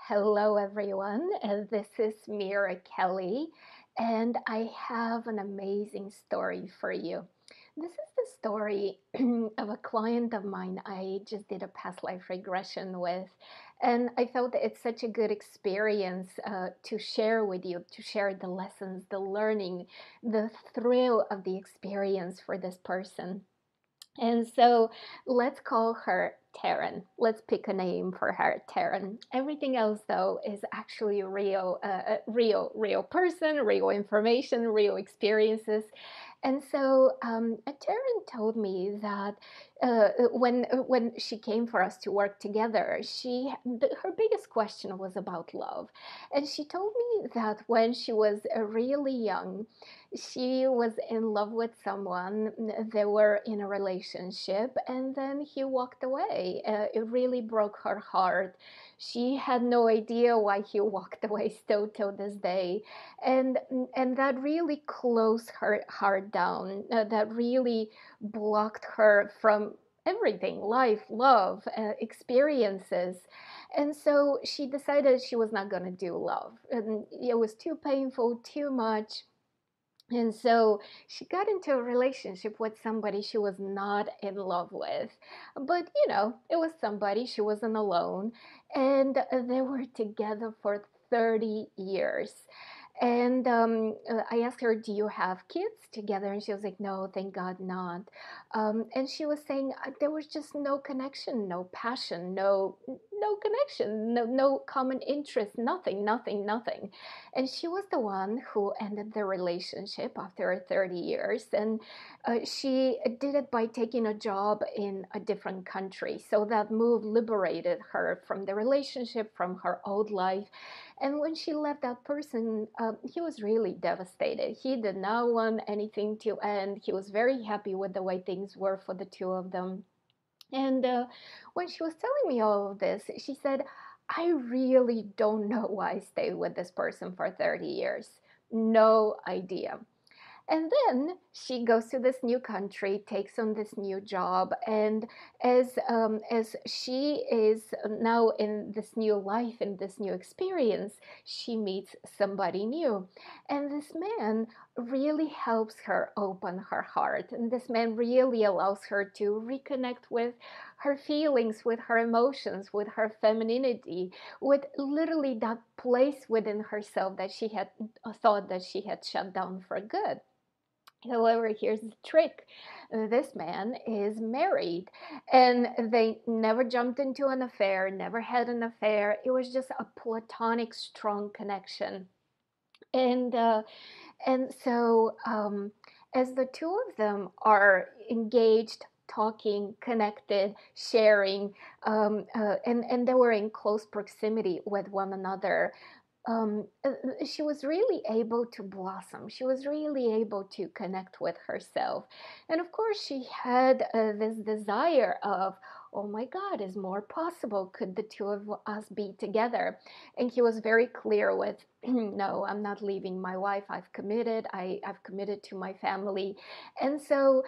Hello, everyone. This is Mira Kelly, and I have an amazing story for you. This is the story of a client of mine I just did a past life regression with, and I felt that it's such a good experience to share with you, to share the lessons, the learning, the thrill of the experience for this person. And so let's call her Taryn. Let's pick a name for her, Taryn. Everything else, though, is actually real person, real information, real experiences. And so Taryn told me that when she came for us to work together, her biggest question was about love, and she told me that when she was really young, she was in love with someone. They were in a relationship, and then he walked away. It really broke her heart. She had no idea why he walked away still till this day, and and that really closed her heart down. That really blocked her from everything, life, love, experiences. And so she decided she was not going to do love, and it was too painful, too much. And so she got into a relationship with somebody she was not in love with. But, it was somebody, she wasn't alone. And they were together for 30 years. And I asked her, "Do you have kids together?" And she was like, "No, thank God not." And she was saying there was just no connection, no passion, no connection, no common interest, nothing, nothing, nothing. And she was the one who ended the relationship after 30 years. And she did it by taking a job in a different country. So that move liberated her from the relationship, from her old life. And when she left that person, he was really devastated. He did not want anything to end. He was very happy with the way things were for the two of them. And when she was telling me all of this, she said, "I really don't know why I stayed with this person for 30 years. No idea." And then she goes to this new country, takes on this new job, and as she is now in this new life, in this new experience, she meets somebody new, and this man really helps her open her heart, and this man really allows her to reconnect with her feelings, with her emotions, with her femininity, with literally that place within herself that she had thought that she had shut down for good. However, here's the trick. This man is married, and they never jumped into an affair, never had an affair. It was just a platonic, strong connection. And as the two of them are engaged, talking, connected, sharing, and they were in close proximity with one another, she was really able to blossom. She was really able to connect with herself. And of course, she had this desire of, "Oh my God, is more possible? Could the two of us be together?" And he was very clear with, "No, I'm not leaving my wife. I've committed. I've committed to my family." And so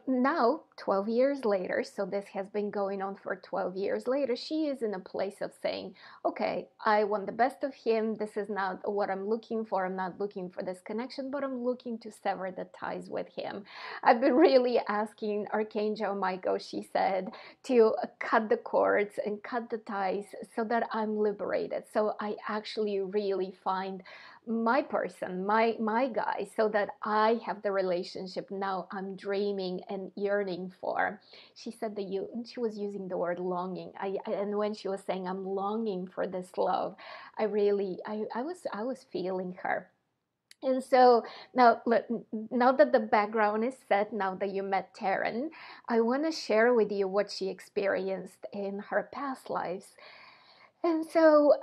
now, 12 years later, so this has been going on for 12 years later, she is in a place of saying, "Okay, I want the best of him. This is not what I'm looking for. I'm not looking for this connection, but I'm looking to sever the ties with him." I've been really asking Archangel Michael, she said, to cut the cords and cut the ties so that I'm liberated. So I actually really find my person, my guy, so that I have the relationship now I'm dreaming and yearning for. She said that she was using the word longing. And when she was saying I'm longing for this love, I was feeling her. And so now that the background is set, now that you met Taryn, I want to share with you what she experienced in her past lives. And so,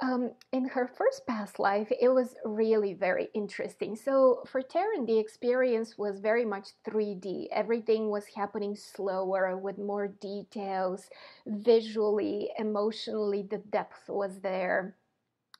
in her first past life, it was really very interesting. So, for Taryn, the experience was very much 3D. Everything was happening slower with more details, visually, emotionally, the depth was there.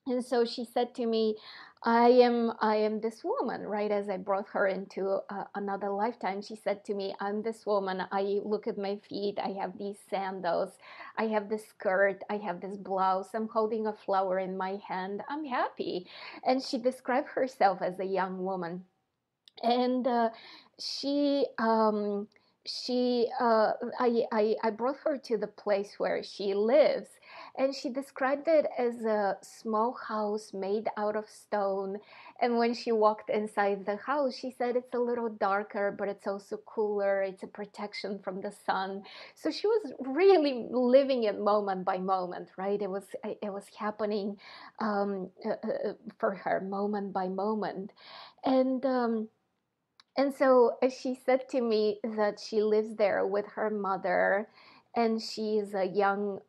And so she said to me, I am this woman, right? As I brought her into another lifetime, she said to me, I'm this woman. I look at my feet. I have these sandals. I have this skirt. I have this blouse. I'm holding a flower in my hand. I'm happy. And she described herself as a young woman. And she she I brought her to the place where she lives, and she described it as a small house made out of stone. And when she walked inside the house, she said it's a little darker, but it's also cooler. It's a protection from the sun. So she was really living it moment by moment, right? It was happening for her moment by moment. And um, and so she said to me that she lives there with her mother, and she's a young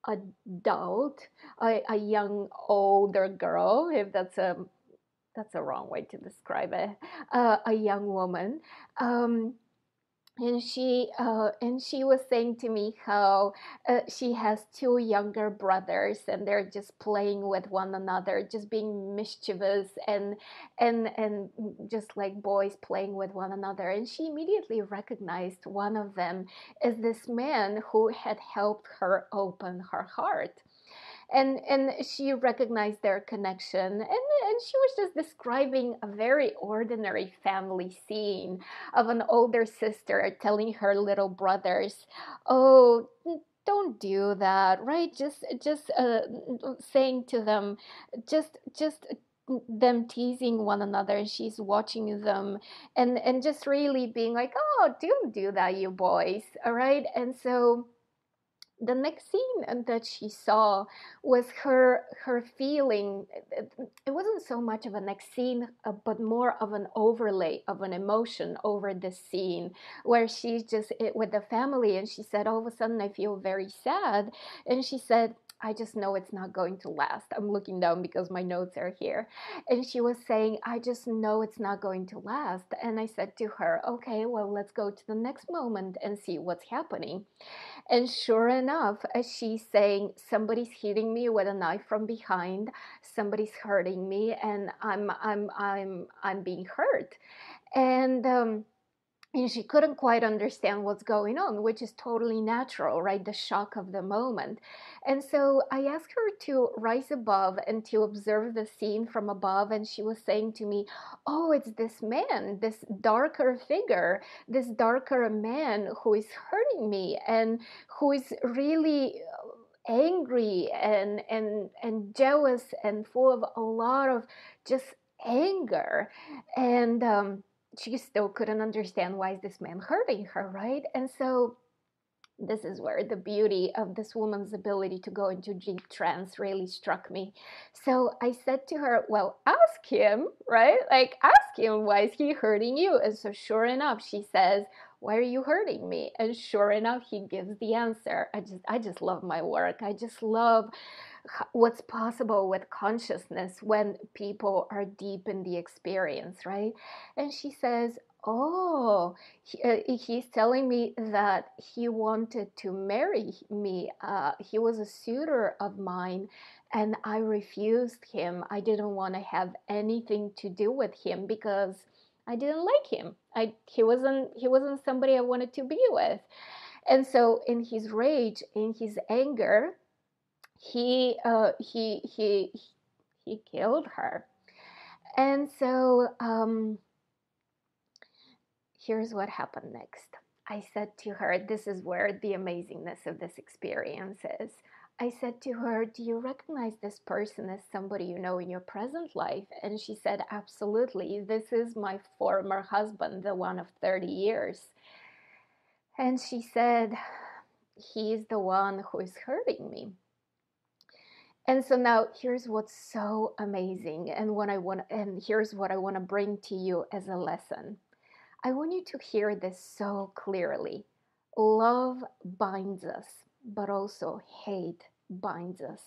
adult, a young older girl, if that's a wrong way to describe it, a young woman. Um, and she was saying to me how she has two younger brothers, and they're just playing with one another, just being mischievous, and just like boys playing with one another. And she immediately recognized one of them as this man who had helped her open her heart. And she recognized their connection, and she was just describing a very ordinary family scene of an older sister telling her little brothers, oh, don't do that, right? Just saying to them, just them teasing one another, and she's watching them, and just really being like, oh, don't do that, you boys, all right? And so the next scene that she saw was her feeling. It wasn't so much of a next scene, but more of an overlay of an emotion over the scene, where she's just with the family, and she said, all of a sudden I feel very sad. And she said, I just know it's not going to last. I'm looking down because my notes are here. And she was saying, I just know it's not going to last. And I said to her, okay, well, let's go to the next moment and see what's happening. And sure enough, as she's saying, somebody's hitting me with a knife from behind, somebody's hurting me, and I'm being hurt. And and she couldn't quite understand what's going on, which is totally natural, right? The shock of the moment. And so I asked her to rise above and to observe the scene from above. And she was saying to me, oh, it's this man, this darker figure, this darker man who is hurting me, and who is really angry and jealous and full of a lot of just anger. And she still couldn't understand, why is this man hurting her, right? And so this is where the beauty of this woman's ability to go into deep trance really struck me. So I said to her, well, ask him, right? Like, ask him, why is he hurting you? And so sure enough, she says, why are you hurting me? And sure enough, he gives the answer. I just love my work. I just love what's possible with consciousness when people are deep in the experience, right? And she says, oh, he's telling me that he wanted to marry me. He was a suitor of mine, and I refused him. I didn't want to have anything to do with him because I didn't like him. He wasn't somebody I wanted to be with. And so in his rage, in his anger, he uh, he he he killed her. And so here's what happened next. I said to her, this is where the amazingness of this experience is. I said to her, do you recognize this person as somebody you know in your present life? And she said, absolutely. This is my former husband, the one of 30 years. And she said, he's the one who is hurting me. And so now here's what's so amazing, and here's what I want to bring to you as a lesson. I want you to hear this so clearly. Love binds us, but also hate binds us.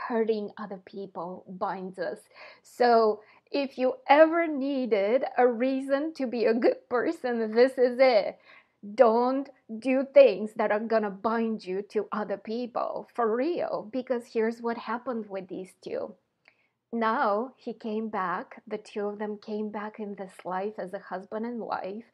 Hurting other people binds us. So if you ever needed a reason to be a good person, this is it. Don't do things that are gonna bind you to other people, for real. Because here's what happened with these two. now he came back. The two of them came back in this life as a husband and wife.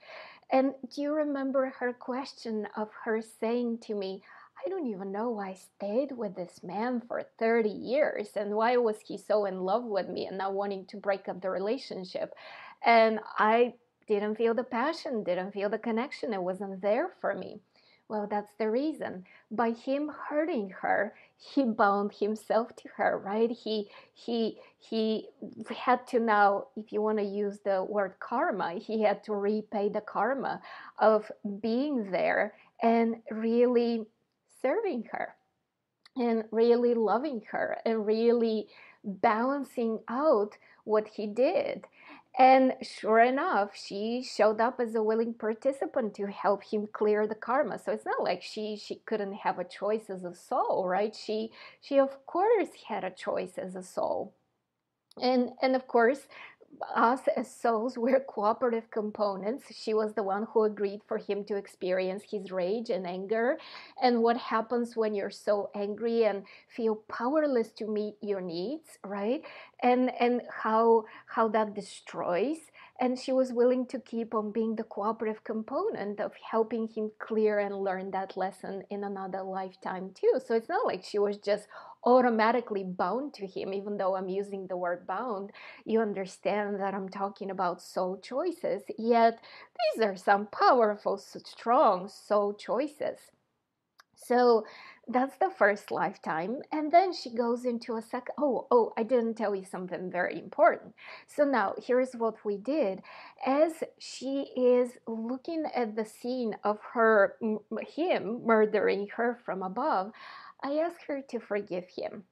And do you remember her question of her saying to me, I don't even know why I stayed with this man for 30 years and why was he so in love with me and not wanting to break up the relationship? And I didn't feel the passion, didn't feel the connection. It wasn't there for me. Well, that's the reason. By him hurting her, he bound himself to her, right? He had to now, if you want to use the word karma, he had to repay the karma of being there and really serving her and really loving her and really balancing out what he did. And sure enough, she showed up as a willing participant to help him clear the karma. So it's not like she couldn't have a choice as a soul, right? She of course had a choice as a soul. And of course, us as souls, we're cooperative components. She was the one who agreed for him to experience his rage and anger. And what happens when you're so angry and feel powerless to meet your needs, right? And how that destroys. And she was willing to keep on being the cooperative component of helping him clear and learn that lesson in another lifetime too. So it's not like she was just automatically bound to him, even though I'm using the word bound. You understand that I'm talking about soul choices, yet these are some powerful, strong soul choices. So that's the first lifetime. And then she goes into a second. I didn't tell you something very important. So now here's what we did. As she is looking at the scene of him murdering her from above, I asked her to forgive him.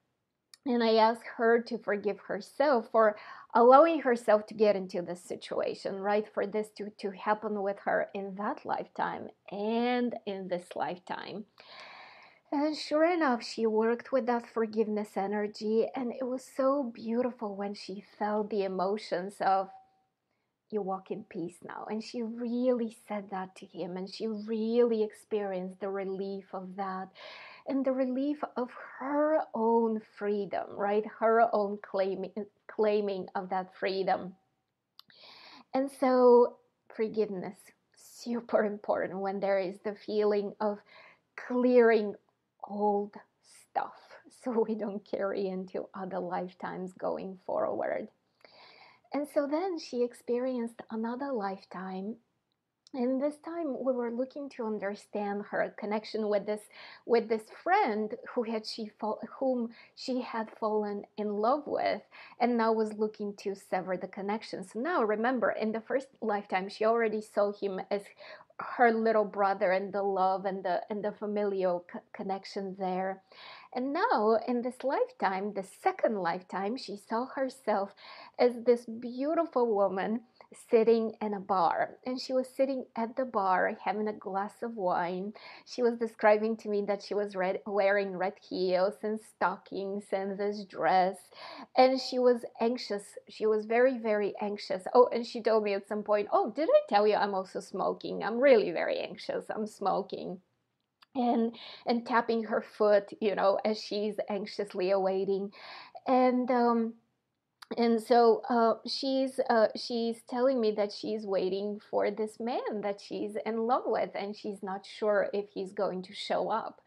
And I asked her to forgive herself for allowing herself to get into this situation, right? For this to happen with her in that lifetime and in this lifetime. And sure enough, she worked with that forgiveness energy. And it was so beautiful when she felt the emotions of, you walk in peace now. And she really said that to him. And she really experienced the relief of that and the relief of her own freedom, right? Her own claiming of that freedom. And so, forgiveness, super important when there is the feeling of clearing old stuff so we don't carry into other lifetimes going forward. And so then she experienced another lifetime, and this time we were looking to understand her connection with this friend whom she had fallen in love with, and now was looking to sever the connection. So now remember, in the first lifetime, she already saw him as her little brother, and the love and the familial connection there. And now in this lifetime, the second lifetime, she saw herself as this beautiful woman sitting in a bar, and she was sitting at the bar having a glass of wine. She was describing to me that she was wearing red heels and stockings and this dress, and she was anxious. She was very, very anxious. Oh, and she told me at some point, oh, did I tell you I'm also smoking? I'm really very anxious. I'm smoking. And tapping her foot, as she's anxiously awaiting. And um, and so she's telling me that she's waiting for this man that she's in love with, and she's not sure if he's going to show up.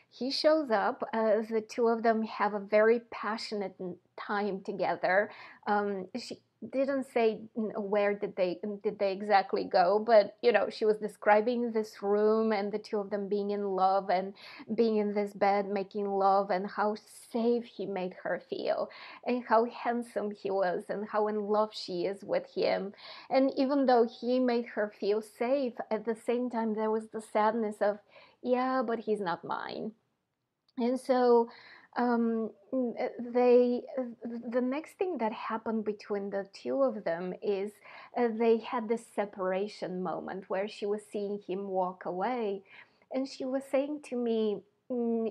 He shows up. The two of them have a very passionate time together. She didn't say where did they exactly go, but she was describing this room and the two of them being in love and being in this bed making love, and how safe he made her feel, and how handsome he was, and how in love she is with him. And even though he made her feel safe, at the same time there was the sadness of, yeah, but he's not mine. And so they the next thing that happened between the two of them is they had this separation moment where she was seeing him walk away, and she was saying to me,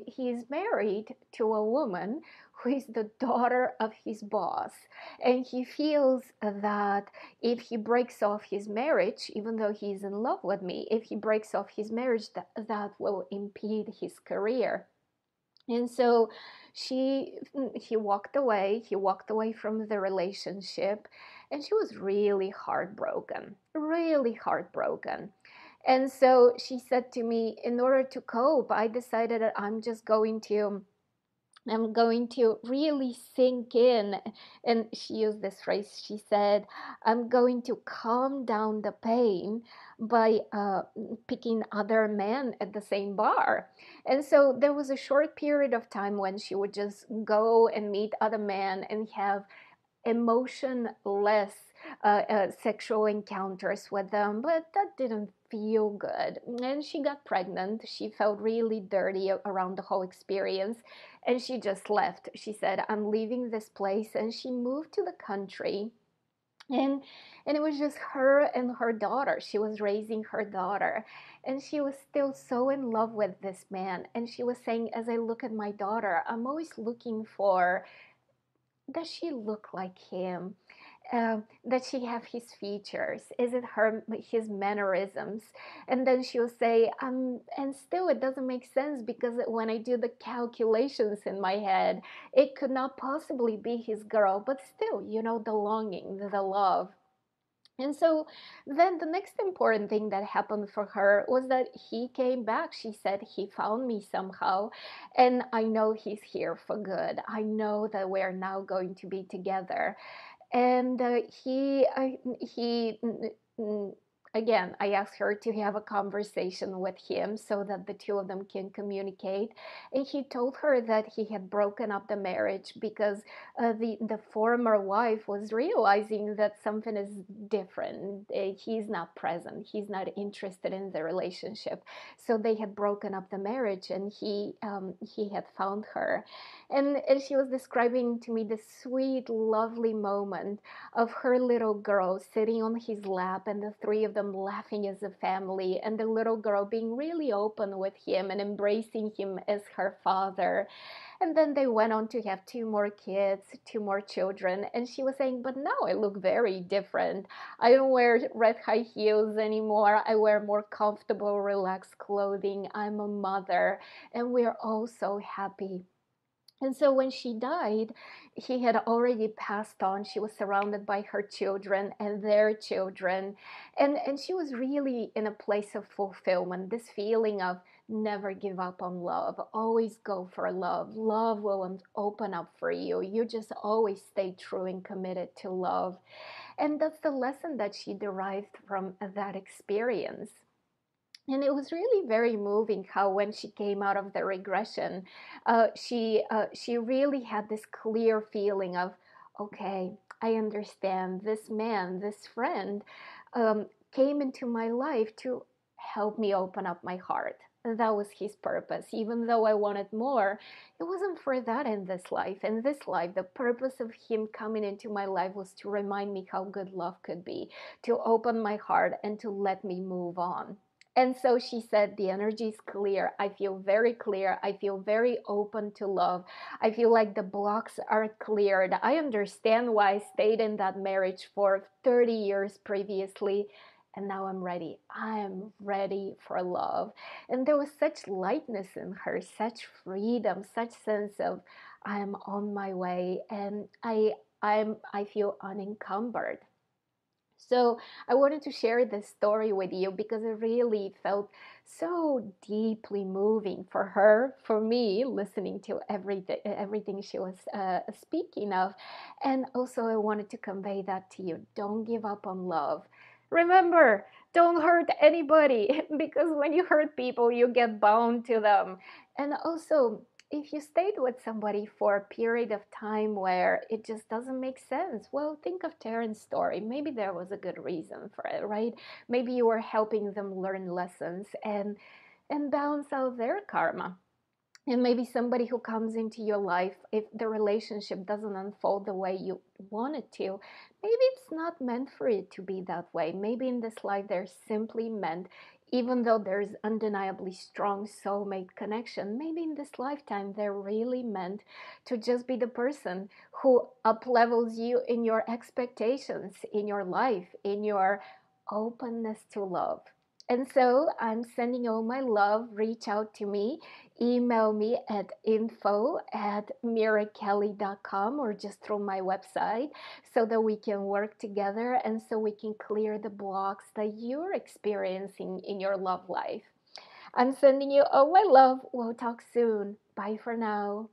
he is married to a woman who is the daughter of his boss, and he feels that if he breaks off his marriage, even though he's in love with me, if he breaks off his marriage, that will impede his career. And so he walked away from the relationship, and she was really heartbroken. And so she said to me, in order to cope, I decided that I'm going to really sink in. And she used this phrase. She said, I'm going to calm down the pain by picking other men at the same bar. And so there was a short period of time when she would just go and meet other men and have emotionless sexual encounters with them, but that didn't feel good. And she got pregnant. She felt really dirty around the whole experience, and she just left. She said, I'm leaving this place, and she moved to the country. And and it was just her and her daughter. She was raising her daughter, and she was still so in love with this man. And she was saying, as I look at my daughter, I'm always looking for, does she look like him? Does she have his features? Is it his mannerisms? And then she'll say, and still it doesn't make sense, because when I do the calculations in my head, it could not possibly be his girl. But still, the longing, the love. And so then the next important thing that happened for her was that he came back. She said, he found me somehow, and I know he's here for good. I know that we're now going to be together. And he again, I asked her to have a conversation with him so that the two of them can communicate. And he told her that he had broken up the marriage because the former wife was realizing that something is different. He's not present. He's not interested in the relationship. So they had broken up the marriage, and he had found her. And she was describing to me this sweet, lovely moment of her little girl sitting on his lap, and the three of them laughing as a family, and the little girl being really open with him and embracing him as her father. And then they went on to have two more kids, two more children. And she was saying, but now I look very different. I don't wear red high heels anymore. I wear more comfortable, relaxed clothing. I'm a mother, and we're all so happy. And so when she died, he had already passed on. She was surrounded by her children and their children. And she was really in a place of fulfillment, this feeling of never give up on love, always go for love. Love will open up for you. You just always stay true and committed to love. And that's the lesson that she derived from that experience. And it was really very moving how when she came out of the regression, she really had this clear feeling of, okay, I understand this man, this friend, came into my life to help me open up my heart. That was his purpose. Even though I wanted more, it wasn't for that in this life. In this life, the purpose of him coming into my life was to remind me how good love could be, to open my heart and to let me move on. And so she said, the energy is clear. I feel very clear. I feel very open to love. I feel like the blocks are cleared. I understand why I stayed in that marriage for 30 years previously. And now I'm ready. I am ready for love. And there was such lightness in her, such freedom, such sense of I am on my way, and I feel unencumbered. So I wanted to share this story with you because it really felt so deeply moving for her, for me, listening to everything she was speaking of. And also, I wanted to convey that to you. Don't give up on love. Remember, don't hurt anybody because when you hurt people, you get bound to them. And also, if you stayed with somebody for a period of time where it just doesn't make sense, well, think of Terrence's story. Maybe there was a good reason for it, right? Maybe you were helping them learn lessons and balance out their karma. And maybe somebody who comes into your life, if the relationship doesn't unfold the way you want it to, maybe it's not meant for it to be that way. Maybe in this life they're simply meant, even though there's undeniably strong soulmate connection, maybe in this lifetime they're really meant to just be the person who uplevels you in your expectations, in your life, in your openness to love. And so I'm sending all my love. Reach out to me. Email me at info@mirakelly.com or just through my website so that we can work together and so we can clear the blocks that you're experiencing in your love life. I'm sending you all my love. We'll talk soon. Bye for now.